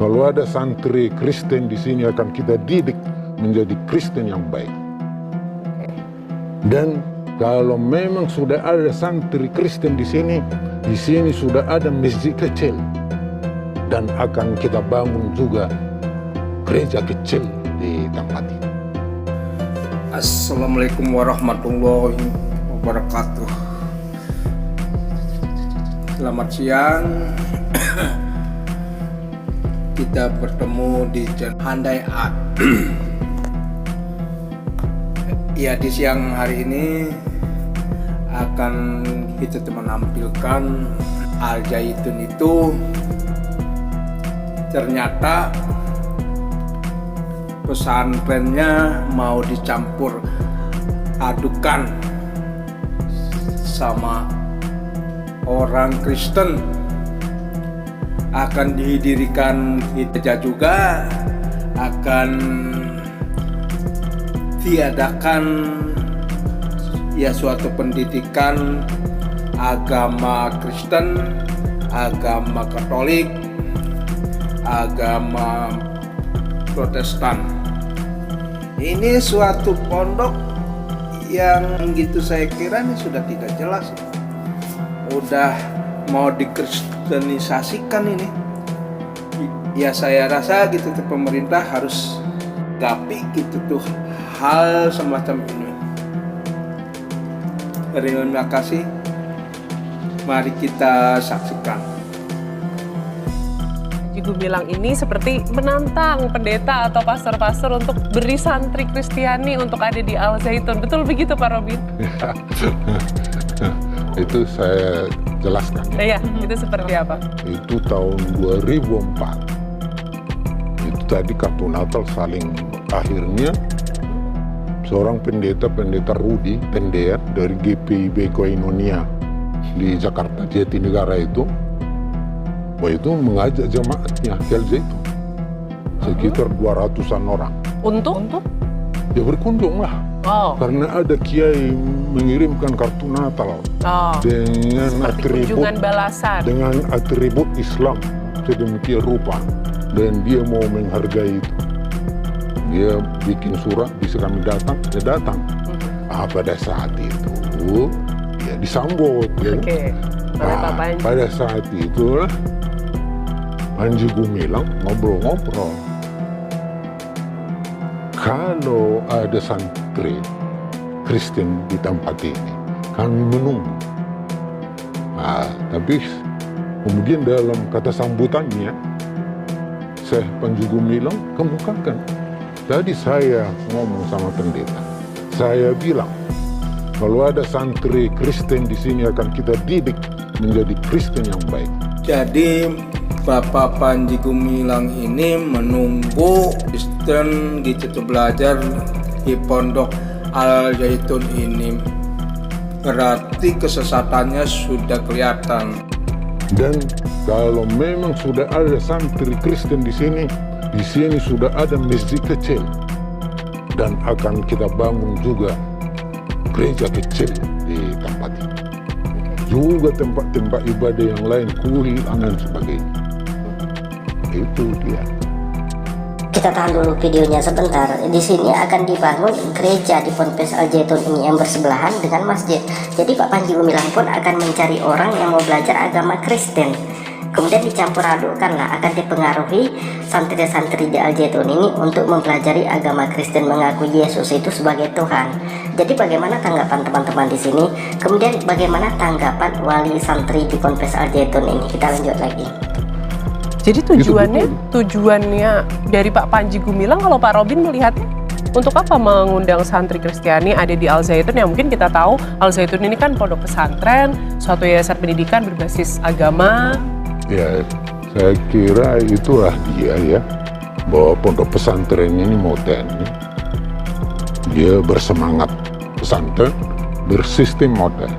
Kalau ada santri Kristen di sini akan kita didik menjadi Kristen yang baik. Dan kalau memang sudah ada santri Kristen di sini sudah ada masjid kecil dan akan kita bangun juga gereja kecil di tempat ini. Assalamualaikum warahmatullahi wabarakatuh. Selamat siang. Kita bertemu di Handai Art. Ya, di siang hari ini akan kita menampilkan Al Zaitun itu ternyata pesantrennya mau dicampur adukan sama orang Kristen. Akan didirikan gereja juga, akan diadakan ya suatu pendidikan agama Kristen, agama Katolik, agama Protestan. Ini suatu pondok yang gitu saya kira ini sudah tidak jelas. Udah mau dikristenisasikan ini. Ya saya rasa gitu tuh pemerintah harus gapi gitu tuh hal semacam ini. Terima kasih. Mari kita saksikan. Panji Gumilang ini seperti menantang pendeta atau pastor-pastor untuk beri santri Kristiani untuk ada di Al Zaitun. Betul begitu Pak Robin? Itu saya jelaskan. Iya, itu seperti apa? Itu tahun 2004. Itu tadi kartu Natal saling akhirnya seorang pendeta Rudi Pendea dari GPIB Koinonia di Jakarta Jatinegara itu mengajak jemaatnya ke Al Zaitun sekitar 200-an orang. Untuk? Ya berkunjung lah. Oh. Karena ada kiai mengirimkan kartu Natal dengan atribut Islam sedemikian rupa, dan dia mau menghargai itu. Dia bikin surat, bisa kami datang, dia datang. Pada saat itu ya disambut. Oke. Pada saat itu Panji Gumilang ngobrol-ngobrol. Kalau ada santri Kristen di tempat ini, kami menunggu. Tapi kemudian dalam kata sambutannya, Syekh Panji Gumilang kemukakan. Tadi saya ngomong sama pendeta, saya bilang kalau ada santri Kristen di sini akan kita didik menjadi Kristen yang baik. Jadi Bapak Panji Gumilang ini menunggu Kristen gitu belajar di pondok Al Zaitun ini. Berarti kesesatannya sudah kelihatan. Dan kalau memang sudah ada santri Kristen di sini sudah ada masjid kecil dan akan kita bangun juga gereja kecil di tempat ini. Juga tempat-tempat ibadah yang lain, kuil, dan sebagainya. Itu dia. Kita tahan dulu videonya sebentar. Di sini akan dibangun gereja di Ponpes Al Zaitun ini yang bersebelahan dengan masjid. Jadi Pak Panji Gumilang pun akan mencari orang yang mau belajar agama Kristen. Kemudian dicampur adukan lah, akan dipengaruhi santri-santri di Al Zaitun ini untuk mempelajari agama Kristen, mengaku Yesus itu sebagai Tuhan. Jadi bagaimana tanggapan teman-teman di sini? Kemudian bagaimana tanggapan wali santri di Ponpes Al Zaitun ini? Kita lanjut lagi. Jadi tujuannya dari Pak Panji Gumilang, kalau Pak Robin melihatnya, untuk apa mengundang santri Kristiani ada di Al Zaitun yang mungkin kita tahu Al Zaitun ini kan pondok pesantren, suatu yayasan pendidikan berbasis agama. Ya, saya kira itulah dia ya, bahwa pondok pesantren ini modern. Dia bersemangat pesantren, bersistem modern.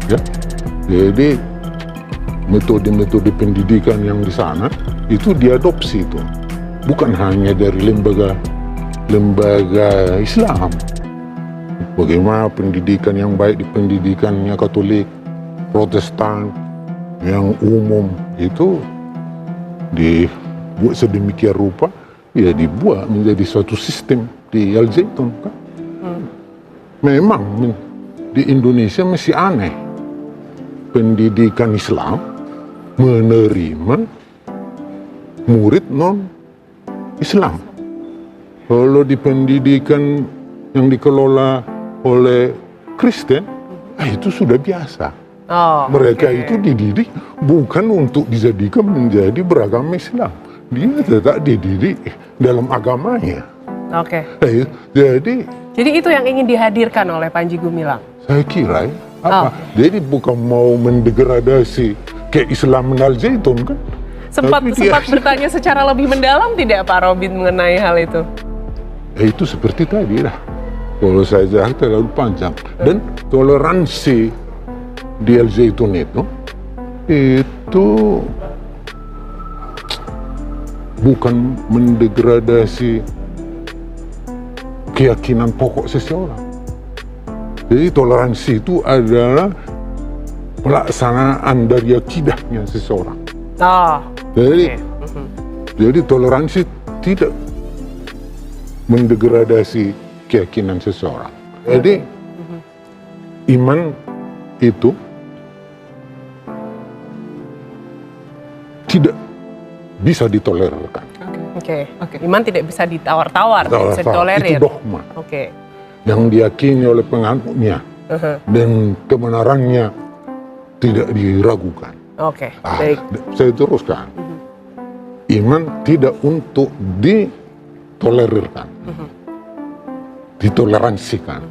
Ya, jadi metode-metode pendidikan yang di sana itu diadopsi itu, bukan hanya dari lembaga Islam. Bagaimana pendidikan yang baik di pendidikannya Katolik, Protestan, yang umum itu buat sedemikian rupa, ya dibuat menjadi suatu sistem di Al Zaitun kan. Memang di Indonesia masih aneh pendidikan Islam menerima murid non Islam. Kalau di pendidikan yang dikelola oleh Kristen, itu sudah biasa. Mereka itu dididik bukan untuk dijadikan menjadi beragama Islam. Dia tetap dididik dalam agamanya. Jadi itu yang ingin dihadirkan oleh Panji Gumilang. Saya kira apa? Jadi bukan mau mendegradasi keislaman Al Zaitun kan? Sempat bertanya secara lebih mendalam tidak Pak Robin mengenai hal itu? Itu seperti tadi lah. Kalau saya jawab terlalu panjang. Dan toleransi di Al Zaitun itu bukan mendegradasi keyakinan pokok seseorang. Jadi toleransi itu adalah pelaksanaan dari akidahnya seseorang. Jadi toleransi tidak mendegradasi keyakinan seseorang. Jadi iman itu tidak bisa ditolerirkan. Iman tidak bisa ditawar-tawar, tidak bisa ditolerir. Itu dogma. Yang diyakini oleh penganutnya dan kebenarannya tidak diragukan. Baik. Saya teruskan. Iman tidak untuk ditolerirkan, ditoleransikan.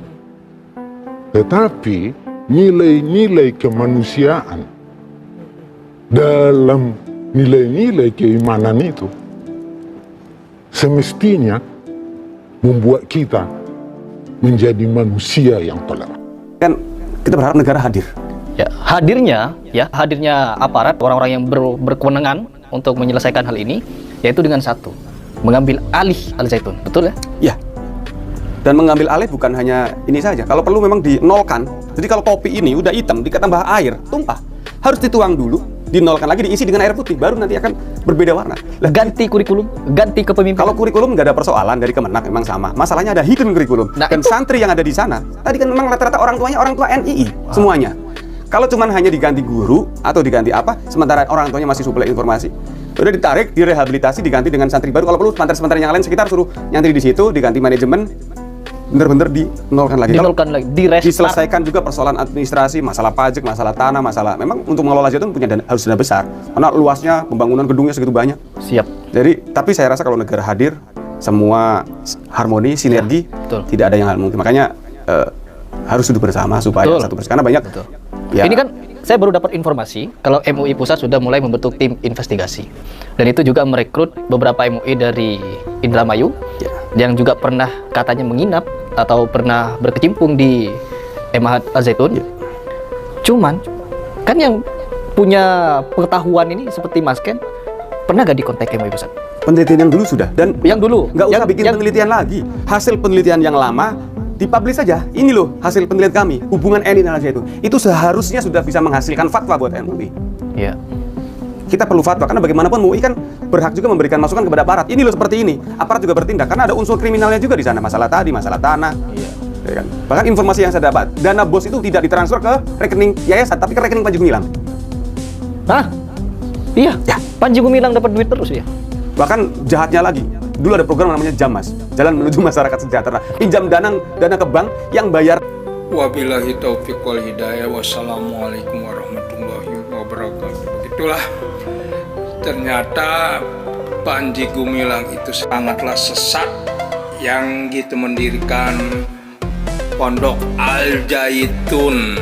Tetapi nilai-nilai kemanusiaan dalam nilai-nilai keimanan itu semestinya membuat kita menjadi manusia yang toleran. Kan kita berharap negara hadir. Ya, hadirnya aparat, orang-orang yang berkewenangan untuk menyelesaikan hal ini, yaitu dengan satu, mengambil alih Al Zaitun, betul ya? Ya. Dan mengambil alih bukan hanya ini saja. Kalau perlu memang dinolkan. Jadi kalau kopi ini udah hitam, ditambah air, tumpah. Harus dituang dulu, dinolkan lagi, diisi dengan air putih, baru nanti akan berbeda warna. Ganti kurikulum, ganti kepemimpinan. Kalau kurikulum nggak ada persoalan dari Kemenak, memang sama. Masalahnya ada hidden kurikulum. Dan santri yang ada di sana, tadi kan memang rata-rata orang tuanya orang tua NII, semuanya. Kalau cuman hanya diganti guru atau diganti apa, sementara orang tuanya masih suplai informasi, udah ditarik, direhabilitasi, diganti dengan santri baru. Kalau perlu santri-santri yang lain sekitar suruh nyantri di situ, diganti manajemen, bener-bener dinolkan lagi. Diselesaikan juga persoalan administrasi, masalah pajak, masalah tanah, masalah. Memang untuk mengelola Zaitun punya harus dana besar, karena luasnya, pembangunan gedungnya segitu banyak. Siap. Jadi, tapi saya rasa kalau negara hadir, semua harmoni, sinergi, tidak ada yang hal mungkin. Makanya harus duduk bersama supaya satu persatu. Karena banyak. Ya. Ini kan saya baru dapat informasi kalau MUI Pusat sudah mulai membentuk tim investigasi, dan itu juga merekrut beberapa MUI dari Indramayu yang juga pernah katanya menginap atau pernah berkecimpung di Mahat Al Zaitun. Cuman kan yang punya pengetahuan ini seperti Mas Ken, pernah gak dikontak MUI Pusat? Penelitian yang dulu sudah, dan yang dulu nggak usah bikin penelitian lagi. Hasil penelitian yang lama dipublish saja. Ini loh hasil penelitian kami, hubungan NII dan Al Zaitun. Itu seharusnya sudah bisa menghasilkan fatwa buat MUI. Iya. Kita perlu fatwa karena bagaimanapun MUI kan berhak juga memberikan masukan kepada aparat. Ini loh seperti ini. Aparat juga bertindak karena ada unsur kriminalnya juga di sana. Masalah tadi, masalah tanah. Ya kan? Bahkan informasi yang saya dapat, dana BOS itu tidak ditransfer ke rekening yayasan, tapi ke rekening Panji Gumilang. Hah? Iya. Ya. Panji Gumilang dapat duit terus ya. Bahkan jahatnya lagi, dulu ada program namanya JAMAS, Jalan Menuju Masyarakat Sejahtera. Pinjam dana ke bank yang bayar. Wabillahi taufiq wal hidayah. Wassalamualaikum warahmatullahi wabarakatuh. Begitulah, ternyata Panji Gumilang itu sangatlah sesat yang gitu mendirikan Pondok Al Zaitun.